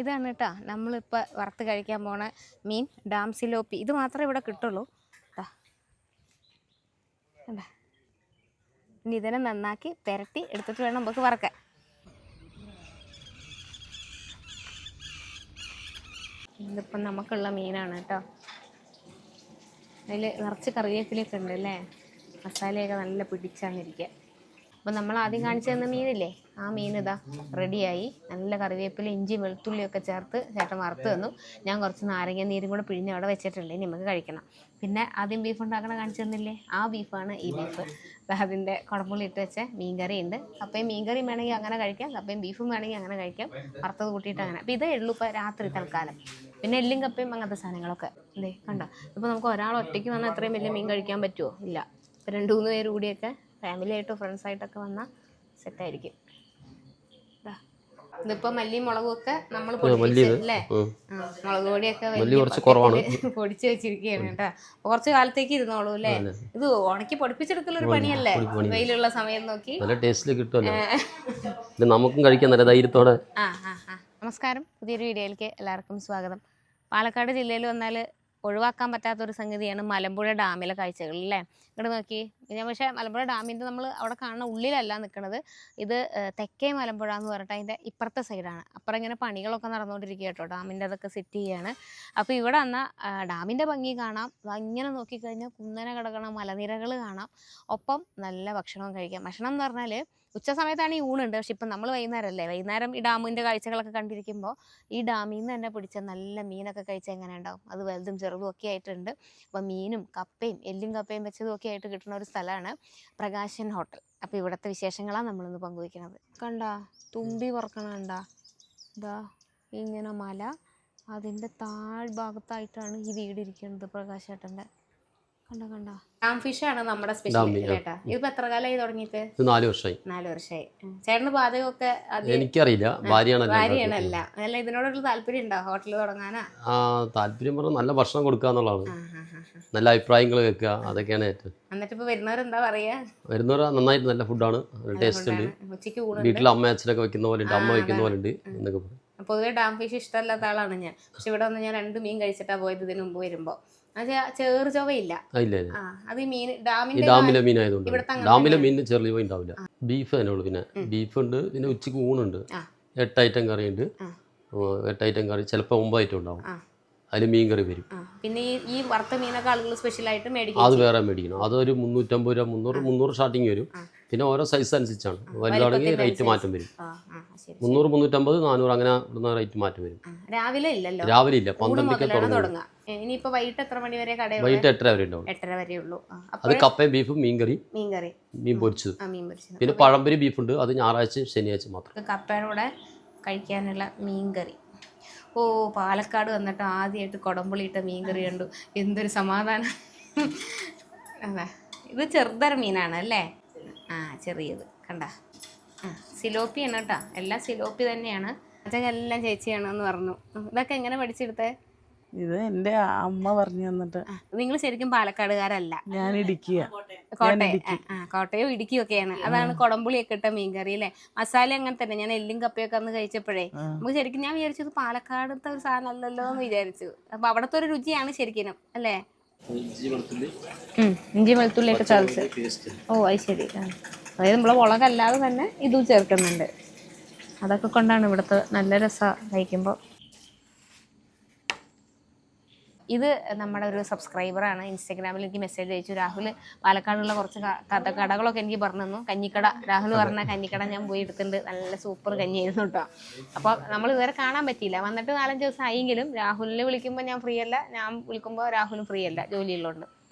ഇതാണ് കേട്ടോ നമ്മളിപ്പോൾ വറുത്ത് കഴിക്കാൻ പോണ മീൻ ഡാം സിലോപ്പി. ഇത് മാത്രമേ ഇവിടെ കിട്ടുള്ളൂ കേട്ടോ. കണ്ടാ, ഇനി ഇതിനെ നന്നാക്കി പുരട്ടി എടുത്തിട്ട് വേണം നമുക്ക് വറക്കാൻ. ഇതിപ്പം നമുക്കുള്ള മീനാണ് കേട്ടോ. അതിൽ നിറച്ച് കറിവേപ്പിലൊക്കെ ഉണ്ട് അല്ലേ, മസാലയൊക്കെ നല്ല പിടിച്ചാന്നിരിക്കുക. അപ്പോൾ നമ്മൾ ആദ്യം കാണിച്ചു തന്ന മീനില്ലേ, ആ മീൻ ഇതാ റെഡിയായി. നല്ല കറിവേപ്പില ഇഞ്ചി വെളുത്തുള്ളിയൊക്കെ ചേർത്ത് ചേട്ടൻ വറുത്ത് തന്നു. ഞാൻ കുറച്ച് നാരങ്ങ നീരും കൂടെ പിഴിഞ്ഞ് അവിടെ വെച്ചിട്ടുണ്ട്, ഇനി നമുക്ക് കഴിക്കണം. പിന്നെ ആദ്യം ബീഫ് ഉണ്ടാക്കണ കാണിച്ചു തന്നില്ലേ, ആ ബീഫാണ് ഈ ബീഫ്. അതിൻ്റെ കുടമ്പുള്ളി ഇട്ട് വെച്ച മീൻകറി ഉണ്ട്. കപ്പയും മീൻകറിയും വേണമെങ്കിൽ അങ്ങനെ കഴിക്കാം, കപ്പയും ബീഫും വേണമെങ്കിൽ അങ്ങനെ കഴിക്കാം, വറുത്തത് കൂട്ടിയിട്ട് അങ്ങനെ. അപ്പോൾ ഇതേ ഉള്ളൂ ഇപ്പോൾ രാത്രി തൽക്കാലം. പിന്നെ എല്ലും കപ്പയും അങ്ങനത്തെ സാധനങ്ങളൊക്കെ ഇതേ കണ്ടോ. ഇപ്പോൾ നമുക്ക് ഒരാൾ ഒറ്റയ്ക്ക് വന്നാൽ അത്രയും വലിയ മീൻ കഴിക്കാൻ പറ്റുമോ? ഇല്ല. ഇപ്പോൾ 2-3 പേര് കൂടിയൊക്കെ ഫാമിലി ആയിട്ടോ ഫ്രണ്ട്സായിട്ടൊക്കെ വന്നാൽ സെറ്റായിരിക്കും. ഇതിപ്പോൾ മല്ലിയും മുളകും ഒക്കെ നമ്മൾ പൊടിച്ചല്ലേ, മുളക് പൊടിയൊക്കെ പൊടിച്ച് വെച്ചിരിക്കുകയാണ് കേട്ടോ. കുറച്ച് കാലത്തേക്ക് ഇരുന്നോളൂ അല്ലേ. ഇത് ഉണക്കി പൊടിപ്പിച്ചെടുക്കലൊരു പണിയല്ലേ, വെയിലുള്ള സമയം നോക്കി. നമുക്കും കഴിക്കാൻ നല്ല ധൈര്യത്തോടെ. നമസ്കാരം, പുതിയൊരു വീഡിയോയിലേക്ക് എല്ലാവർക്കും സ്വാഗതം. പാലക്കാട് ജില്ലയിൽ വന്നാൽ ഒഴിവാക്കാൻ പറ്റാത്തൊരു സംഗതിയാണ് മലമ്പുഴ ഡാമിലെ കാഴ്ചകൾ അല്ലേ. ഇവിടെ നോക്കി ഞാൻ, പക്ഷേ മലമ്പുഴ ഡാമിൻ്റെ നമ്മൾ അവിടെ കാണുന്ന ഉള്ളിലല്ല നിൽക്കുന്നത്. ഇത് തെക്കേ മലമ്പുഴ എന്ന് പറഞ്ഞിട്ട് അതിൻ്റെ ഇപ്പുറത്തെ സൈഡാണ്. അപ്പുറം ഇങ്ങനെ പണികളൊക്കെ നടന്നുകൊണ്ടിരിക്കുക കേട്ടോ, ഡാമിൻ്റെ അതൊക്കെ സെറ്റ് ചെയ്യുകയാണ്. അപ്പോൾ ഇവിടെ വന്നാൽ ഡാമിൻ്റെ ഭംഗി കാണാം, ഇങ്ങനെ നോക്കിക്കഴിഞ്ഞാൽ കുന്നനെ കിടക്കണ മലനിരകൾ കാണാം, ഒപ്പം നല്ല ഭക്ഷണവും കഴിക്കാം. ഭക്ഷണം എന്ന് പറഞ്ഞാൽ ഉച്ച സമയത്താണ് ഈ ഊണുണ്ട്, പക്ഷെ ഇപ്പം നമ്മൾ വൈകുന്നേരമല്ലേ, വൈകുന്നേരം ഈ ഡാമിൻ്റെ കാഴ്ചകളൊക്കെ കണ്ടിരിക്കുമ്പോൾ ഈ ഡാമിൽ നിന്ന് തന്നെ പിടിച്ച നല്ല മീനൊക്കെ കഴിച്ചാൽ എങ്ങനെ ഉണ്ടാവും. അത് വലുതും ചെറുതും ഒക്കെ ആയിട്ടുണ്ട്. അപ്പോൾ മീനും കപ്പയും എല്ലും കപ്പയും വെച്ചതും ഒക്കെ ആയിട്ട് കിട്ടുന്ന ഒരു സ്ഥലമാണ് പ്രകാശൻ ഹോട്ടൽ. അപ്പോൾ ഇവിടുത്തെ വിശേഷങ്ങളാണ് നമ്മളിന്ന് പങ്കുവയ്ക്കുന്നത്. കണ്ടാ തുമ്പി പറക്കണ കണ്ടാ, ഇതാ ഇങ്ങനെ മല, അതിൻ്റെ താഴ്ഭാഗത്തായിട്ടാണ് ഈ വീട് ഇരിക്കുന്നത് പ്രകാശേട്ടൻ്റെ. കണ്ട ഡാം ഫിഷ് ആണ് നമ്മുടെ സ്പെഷ്യൽ കേട്ടാ. ഇതിപ്പോ എത്ര കാലമായി തുടങ്ങിയിട്ട്? 4 വർഷമായി. 4 വർഷമായി. ചേട്ടന് പാചകമൊക്കെ എനിക്കറിയില്ല, ഭാര്യയാണല്ല. അല്ല, ഇതിനോടുള്ള താല്പര്യം ഉണ്ടോ ഹോട്ടൽ തുടങ്ങാനാ? താല്പര്യം പറഞ്ഞാൽ നല്ല ഭക്ഷണം കൊടുക്കുക എന്നുള്ളതാണ്, നല്ല അഭിപ്രായങ്ങൾ കേൾക്കുക, അതൊക്കെയാണ് ഏറ്റവും. എന്നിട്ട് ഇപ്പൊ വരുന്നവരെന്താ പറയാ? വരുന്നവർ നന്നായിട്ട് നല്ല ഫുഡാണ്, ടേസ്റ്റ് ഉണ്ട്. ഉച്ചയ്ക്ക് വീട്ടിൽ അമ്മ അച്ഛനൊക്കെ വെക്കുന്ന പോലെ ഉണ്ട്, അമ്മ വെക്കുന്ന പോലെ ഉണ്ട് എന്നൊക്കെ പറയും. പൊതുവെ ഡാം ഫിഷ് ഇഷ്ടമല്ലാത്ത ആളാണ് ഞാൻ, പക്ഷെ ഇവിടെ വന്ന് ഞാൻ 2 മീൻ കഴിച്ചിട്ടാ പോയത് ഇതിന് മുമ്പ് വരുമ്പോ. ചേറ് ചൊവയില്ല. അത് ഡാമിലെ മീൻ ആയതുകൊണ്ട് ഡാമിലെ മീൻ ചെറിയ ചൊവ ഉണ്ടാവില്ല. ബീഫ് തന്നെ ഉള്ളു. പിന്നെ ബീഫ് ഉണ്ട്, പിന്നെ ഉച്ചക്ക് ഊണുണ്ട്, 8 ഐറ്റം കറി ഉണ്ട്. 8 ഐറ്റം കറി, ചിലപ്പോൾ 9 ഐറ്റം ഉണ്ടാവും. അതിൽ മീൻ കറി വരും. പിന്നെ ഈ വറുത്ത മീനൊക്കെ ആളുകൾ സ്പെഷ്യലായിട്ട് മേടിക്കും, അത് വേറെ മേടിക്കണം. അതൊരു 350 രൂപ, 300 സ്റ്റാർട്ടിങ് വരും. പിന്നെ ഓരോ സൈസ് അനുസരിച്ചാണ്, വലുതാണെങ്കിൽ റേറ്റ് മാറ്റം വരും. 300, 350, 400 അങ്ങനെ ഇടുന്ന റേറ്റ് മാറ്റം വരും. രാവിലെ ഇല്ലല്ലോ, രാവിലെ ഇല്ല, 12 തുടങ്ങും. ഇനിയിപ്പോ വൈകിട്ട് എത്ര മണി വരെ? വൈകിട്ട് 8:30 വരെ ഉണ്ടാവും. 8:30 വരെ ഉള്ളൂ. അത് കപ്പയും ബീഫും മീൻകറി, മീൻ പൊരിച്ചത്. പിന്നെ പഴംപൊരി ബീഫുണ്ട്, അത് ഞായറാഴ്ച ശനിയാഴ്ച മാത്രം. കപ്പയുടെ കഴിക്കാനുള്ള മീൻകറി. ഓ, പാലക്കാട് വന്നിട്ട് ആദ്യമായിട്ട് കുടംപുളിയിട്ട മീൻകറി കണ്ടു, എന്തൊരു സമാധാനം. അതെ, ഇത് ചെറുതരം മീനാണ് അല്ലേ? ചെറിയത് കണ്ട. സിലോപ്പിയാണ് കേട്ടോ, എല്ലാം സിലോപ്പി തന്നെയാണ്. അച്ഛനെല്ലാം ചേച്ചിയാണെന്ന് പറഞ്ഞു. ഇതൊക്കെ എങ്ങനെ പഠിച്ചെടുത്തേ? ഇത് എൻ്റെ അമ്മ പറഞ്ഞു തന്നിട്ട്. നിങ്ങൾ ശരിക്കും പാലക്കാടുകാരല്ല? ഞാൻ ഇടുക്കിയാണ്. കോട്ടയം ഇടുക്കിയും ഒക്കെയാണ്. അതാണ് കുടംപുളിയൊക്കെ ഇട്ട മീൻകറി അല്ലേ. മസാല അങ്ങനെ തന്നെ. ഞാൻ എല്ലും കപ്പയൊക്കെ അന്ന് കഴിച്ചപ്പോഴേ നമുക്ക് ശരിക്കും ഞാൻ വിചാരിച്ചത് പാലക്കാടത്തെ ഒരു സാധനം അല്ലല്ലോ എന്ന് വിചാരിച്ചു. അപ്പൊ അവിടത്തെ ഒരു രുചിയാണ് ശരിക്കും അല്ലേ. ഇഞ്ചി വെളുത്തുള്ളി ഒക്കെ ചതച്ച്. ഓ, അത് ശരി. അതായത് നമ്മളെ മുളകല്ലാതെ തന്നെ ഇതും ചേർക്കുന്നുണ്ട്. അതൊക്കെ കൊണ്ടാണ് ഇവിടുത്തെ നല്ല രസം കഴിക്കുമ്പോൾ. ഇത് നമ്മുടെ ഒരു സബ്സ്ക്രൈബറാണ്, ഇൻസ്റ്റാഗ്രാമിൽ എനിക്ക് മെസ്സേജ് അയച്ചു. രാഹുൽ പാലക്കാടുള്ള കുറച്ച് കടകളൊക്കെ എനിക്ക് പറഞ്ഞു തന്നു. കഞ്ഞിക്കട, രാഹുൽ പറഞ്ഞ കഞ്ഞിക്കട ഞാൻ പോയി എടുത്തിട്ടുണ്ട്. നല്ല സൂപ്പർ കഞ്ഞിയായിരുന്നു കേട്ടോ. അപ്പോൾ നമ്മൾ ഇതുവരെ കാണാൻ പറ്റിയില്ല, വന്നിട്ട് 4-5 ദിവസം ആയെങ്കിലും രാഹുലിനെ വിളിക്കുമ്പോൾ ഞാൻ ഫ്രീ അല്ല, ഞാൻ വിളിക്കുമ്പോൾ രാഹുലും ഫ്രീ അല്ല, ജോലിയുള്ളതുകൊണ്ട്.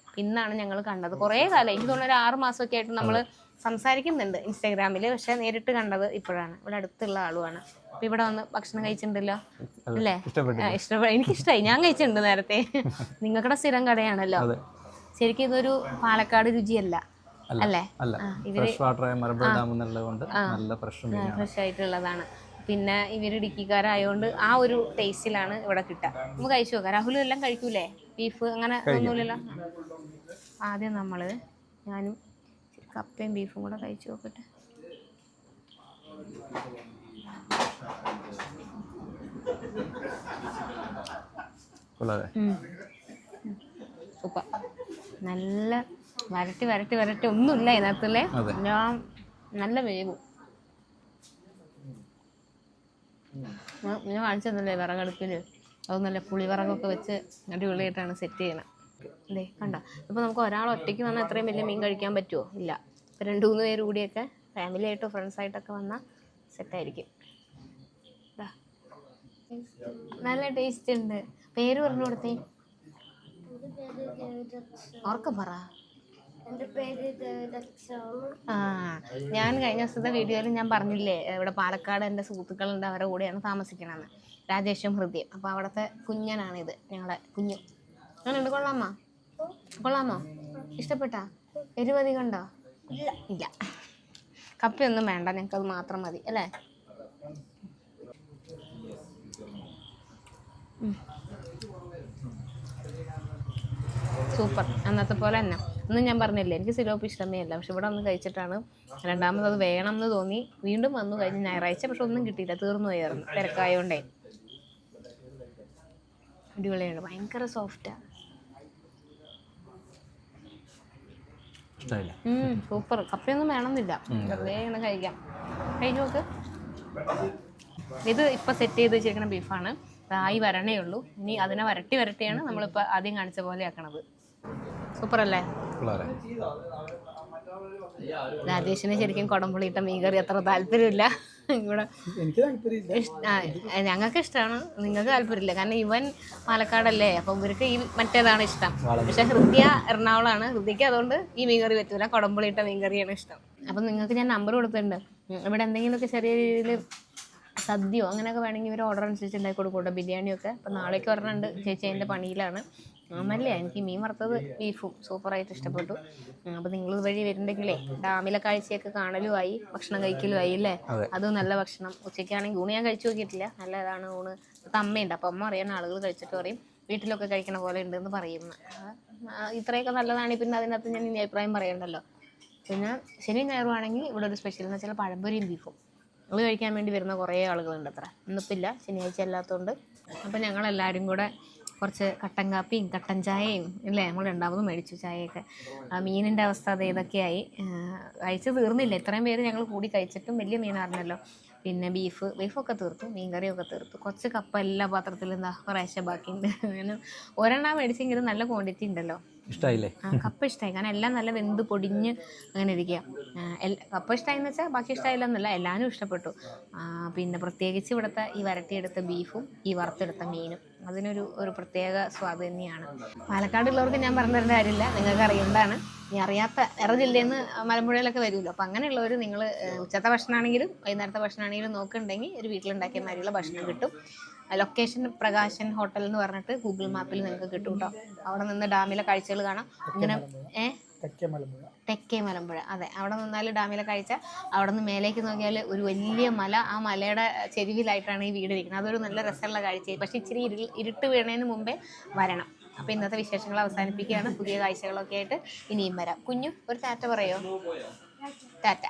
ഇന്നാണ് ഞങ്ങൾ കണ്ടത്. കുറേ കാലം, എനിക്ക് തോന്നുന്നു 6 മാസമൊക്കെ ആയിട്ട് നമ്മൾ സംസാരിക്കുന്നുണ്ട് ഇൻസ്റ്റാഗ്രാമിൽ, പക്ഷെ നേരിട്ട് കണ്ടത് ഇപ്പോഴാണ്. ഇവിടെ അടുത്തുള്ള ആളുമാണ്. അപ്പം ഇവിടെ വന്ന് ഭക്ഷണം കഴിച്ചിട്ടുണ്ടല്ലോ അല്ലേ? ഇഷ്ടപ്പെട്ടു, എനിക്കിഷ്ടമായി. ഞാൻ കഴിച്ചിട്ടുണ്ട് നേരത്തെ. നിങ്ങൾക്കിടെ സ്ഥിരം കടയാണല്ലോ. ശരിക്കും ഇതൊരു പാലക്കാട് രുചിയല്ല അല്ലേ? ഫ്രഷ് ആയിട്ടുള്ളതാണ്. പിന്നെ ഇവർ ഇടുക്കിക്കാരായതുകൊണ്ട് ആ ഒരു ടേസ്റ്റിലാണ് ഇവിടെ കിട്ടുക. നമുക്ക് കഴിച്ചു നോക്കാം. രാഹുലും എല്ലാം കഴിക്കൂലേ? ബീഫ് അങ്ങനെ ഒന്നുമില്ലല്ലോ. ആദ്യം ഞാനും കപ്പയും ബീഫും കൂടെ കഴിച്ചു നോക്കട്ടെ. സൂപ്പർ. നല്ല വരട്ടി വരട്ടി വരട്ടി ഒന്നുമില്ല ഇതിനകത്തല്ലേ, ഞാൻ നല്ല വേവും. ഞാൻ കാണിച്ചു തന്നല്ലേ വിറകടുപ്പിൽ, അത് നല്ല പുളിവിറകൊക്കെ വെച്ച് അടിപൊളിയായിട്ടാണ് സെറ്റ് ചെയ്യണം. അല്ലേ കണ്ടോ? ഇപ്പോൾ നമുക്ക് ഒരാൾ ഒറ്റയ്ക്ക് വന്നാൽ എത്രയും വലിയ മീൻ കഴിക്കാൻ പറ്റുമോ? ഇല്ല. ഇപ്പോൾ 2-3 പേര് കൂടിയൊക്കെ ഫാമിലി ആയിട്ടോ ഫ്രണ്ട്സായിട്ടൊക്കെ വന്നാൽ സെറ്റായിരിക്കും. നല്ല ടേസ്റ്റ് ഉണ്ട്. പേര് പറഞ്ഞു കൊടുത്തേ, ഓർക്കം പറ. ഞാൻ കഴിഞ്ഞ ദിവസത്തെ വീഡിയോയിൽ ഞാൻ പറഞ്ഞില്ലേ, ഇവിടെ പാലക്കാട് എൻ്റെ സുഹൃത്തുക്കളുണ്ട്, അവരുടെ കൂടെയാണ് താമസിക്കണമെന്ന്, രാജേഷും ഹൃദയം. അപ്പോൾ അവിടുത്തെ കുഞ്ഞനാണിത്, ഞങ്ങളെ കുഞ്ഞു. അങ്ങനെയുണ്ട്, കൊള്ളാമോ? കൊള്ളാമോ? ഇഷ്ടപ്പെട്ടാ? എരിവതി കണ്ടോ? ഇല്ല, കപ്പയൊന്നും വേണ്ട, ഞങ്ങൾക്കത് മാത്രം മതി അല്ലേ. സൂപ്പർ. അന്നത്തെ പോലെ തന്നെ. ഒന്നും ഞാൻ പറഞ്ഞില്ലേ, എനിക്ക് സിലോപ്പ് ഇഷ്ടമേ അല്ല, പക്ഷെ ഇവിടെ ഒന്ന് കഴിച്ചിട്ടാണ് രണ്ടാമത് അത് വേണം എന്ന് തോന്നി. വീണ്ടും വന്നു കഴിഞ്ഞ് ഞായറാഴ്ച, പക്ഷെ ഒന്നും കിട്ടിയില്ല, തീർന്നു പോയായിരുന്നു തിരക്കായോണ്ടേ. അടിപൊളിയാണ്, ഭയങ്കര സോഫ്റ്റാണ്. സൂപ്പർ. കപ്പയൊന്നും വേണമെന്നില്ല, വെറുതെ ഇങ്ങനെ കഴിക്കാം. കഴിഞ്ഞു നോക്ക്. ഇത് ഇപ്പം സെറ്റ് ചെയ്ത് വെച്ചിരിക്കുന്ന ബീഫാണ്, ആയി വരണേ ഉള്ളൂ. ഇനി അതിനെ വരട്ടിയാണ് നമ്മളിപ്പോൾ ആദ്യം കാണിച്ച പോലെ ആക്കണത്. സൂപ്പർ അല്ലേ? രാജേഷിന് ശരിക്കും കുടംപുളിയിട്ട മീൻകറി അത്ര താല്പര്യമില്ല. ഇവിടെ ഞങ്ങൾക്ക് ഇഷ്ടമാണ്, നിങ്ങൾക്ക് താല്പര്യമില്ല. കാരണം ഇവൻ പാലക്കാടല്ലേ, അപ്പം ഇവർക്ക് ഈ മറ്റേതാണ് ഇഷ്ടം. പക്ഷെ ഹൃദയ എറണാകുളമാണ്, ഹൃദയക്ക് അതുകൊണ്ട് ഈ മീൻകറി പറ്റൂല, കുടംപുളിയിട്ട മീൻകറിയാണ് ഇഷ്ടം. അപ്പം നിങ്ങൾക്ക് ഞാൻ നമ്പർ കൊടുത്തിട്ടുണ്ട്. ഇവിടെ എന്തെങ്കിലുമൊക്കെ ചെറിയ രീതിയിൽ സദ്യയോ അങ്ങനെയൊക്കെ വേണമെങ്കിൽ ഇവർ ഓർഡർ അനുസരിച്ച് ഉണ്ടാക്കി കൊടുക്കൂട്ടോ, ബിരിയാണിയൊക്കെ. അപ്പം നാളേക്ക് ഒരെണ്ണമുണ്ട്, ചേച്ചി അതിൻ്റെ പണിയിലാണ്. നല്ല എനിക്ക് മീൻ വറുത്തത് ബീഫും സൂപ്പറായിട്ട് ഇഷ്ടപ്പെട്ടു. അപ്പോൾ നിങ്ങൾ വഴി വരുന്നുണ്ടെങ്കിലേ ഡാമിലെ കാഴ്ചയൊക്കെ കാണലുമായി, ഭക്ഷണം കഴിക്കലുമായി അല്ലേ. അതും നല്ല ഭക്ഷണം. ഉച്ചയ്ക്കാണെങ്കിൽ ഊണ് ഞാൻ കഴിച്ചു നോക്കിയിട്ടില്ല, നല്ലതാണ് ഊണ്. ഇപ്പം അമ്മയുണ്ട്, അപ്പം അമ്മ അറിയാൻ ആളുകൾ കഴിച്ചിട്ട് പറയും വീട്ടിലൊക്കെ കഴിക്കണ പോലെ ഉണ്ടെന്ന് പറയുന്നു. ഇത്രയൊക്കെ നല്ലതാണ്. പിന്നെ അതിനകത്ത് ഞാൻ ഇനി അഭിപ്രായം പറയണ്ടല്ലോ. പിന്നെ ശനി ഞായറുവാണെങ്കിൽ ഇവിടെ ഒരു സ്പെഷ്യൽ എന്ന് വെച്ചാൽ പഴംപൊരിയും ബീഫും. അത് കഴിക്കാൻ വേണ്ടി വരുന്ന കുറേ ആളുകളുണ്ട് അത്ര. ഇന്നിപ്പില്ല, ശനിയാഴ്ച അല്ലാത്തതുകൊണ്ട്. അപ്പം ഞങ്ങളെല്ലാവരും കൂടെ കുറച്ച് കട്ടൻ കാപ്പിയും കട്ടൻ ചായയും ഇല്ലേ, നമ്മൾ രണ്ടാമതും മേടിച്ചു ചായയൊക്കെ. മീനിൻ്റെ അവസ്ഥ അത് ഇതൊക്കെയായി, കഴിച്ച് തീർന്നില്ല. ഇത്രയും പേര് ഞങ്ങൾ കൂടി കഴിച്ചിട്ടും വലിയ മീനായിരുന്നല്ലോ. പിന്നെ ബീഫൊക്കെ തീർത്തു, മീൻകറിയൊക്കെ തീർത്തു. കുറച്ച് കപ്പ എല്ലാ പാത്രത്തിലും എന്താ കുറേശ്ശെ ബാക്കിയുണ്ട്. അങ്ങനെ ഒരെണ്ണം മേടിച്ചെങ്കിലും നല്ല ക്വാണ്ടിറ്റി ഉണ്ടല്ലോ. ഇഷ്ടമായില്ലേ? കപ്പ ഇഷ്ടമായി, കാരണം എല്ലാം നല്ല വെന്ത് പൊടിഞ്ഞ് അങ്ങനെ ഇരിക്കുക. കപ്പ ഇഷ്ടമായി എന്ന് വെച്ചാൽ ബാക്കി ഇഷ്ടമായില്ല എന്നല്ല, എല്ലാവരും ഇഷ്ടപ്പെട്ടു. പിന്നെ പ്രത്യേകിച്ച് ഇവിടുത്തെ ഈ വരട്ടിയെടുത്ത ബീഫും ഈ വറുത്തെടുത്ത മീനും അതിനൊരു പ്രത്യേക സ്വാദ് തന്നെയാണ്. പാലക്കാടുള്ളവർക്ക് ഞാൻ പറഞ്ഞു തരേണ്ട കാര്യമില്ല, നിങ്ങൾക്ക് അറിയേണ്ടതാണ്. ഇനി അറിയാത്ത വേറെ ജില്ലയിൽ നിന്ന് മലമ്പുഴയിലൊക്കെ വരുമല്ലോ, അപ്പോൾ അങ്ങനെയുള്ളവർ നിങ്ങൾ ഉച്ചത്തെ ഭക്ഷണമാണെങ്കിലും വൈകുന്നേരത്തെ ഭക്ഷണമാണെങ്കിലും നോക്കുന്നുണ്ടെങ്കിൽ ഒരു വീട്ടിലുണ്ടാക്കിയ മാതിരിയുള്ള ഭക്ഷണം കിട്ടും. ലൊക്കേഷൻ പ്രകാശൻ ഹോട്ടൽ എന്ന് പറഞ്ഞിട്ട് ഗൂഗിൾ മാപ്പിൽ നിങ്ങൾക്ക് കിട്ടും കേട്ടോ. അവിടെ നിന്ന് ഡാമിലെ കാഴ്ചകൾ കാണാം. ഇങ്ങനെ തെക്കേ മലമ്പുഴ, അതെ, അവിടെ നിന്നാൽ ഡാമിലെ കാഴ്ച. അവിടെ നിന്ന് മേലേക്ക് നോക്കിയാൽ ഒരു വലിയ മല, ആ മലയുടെ ചെരുവിലായിട്ടാണ് ഈ വീട് ഇരിക്കുന്നത്. അതൊരു നല്ല രസമുള്ള കാഴ്ചയായി. പക്ഷേ ഇച്ചിരി ഇരുട്ട് വീണതിന് മുമ്പേ വരണം. അപ്പോൾ ഇന്നത്തെ വിശേഷങ്ങൾ അവസാനിപ്പിക്കുകയാണ്. പുതിയ കാഴ്ചകളൊക്കെ ആയിട്ട് ഇനിയും വരാം. കുഞ്ഞു ഒരു ടാറ്റ പറയോ? ടാറ്റ.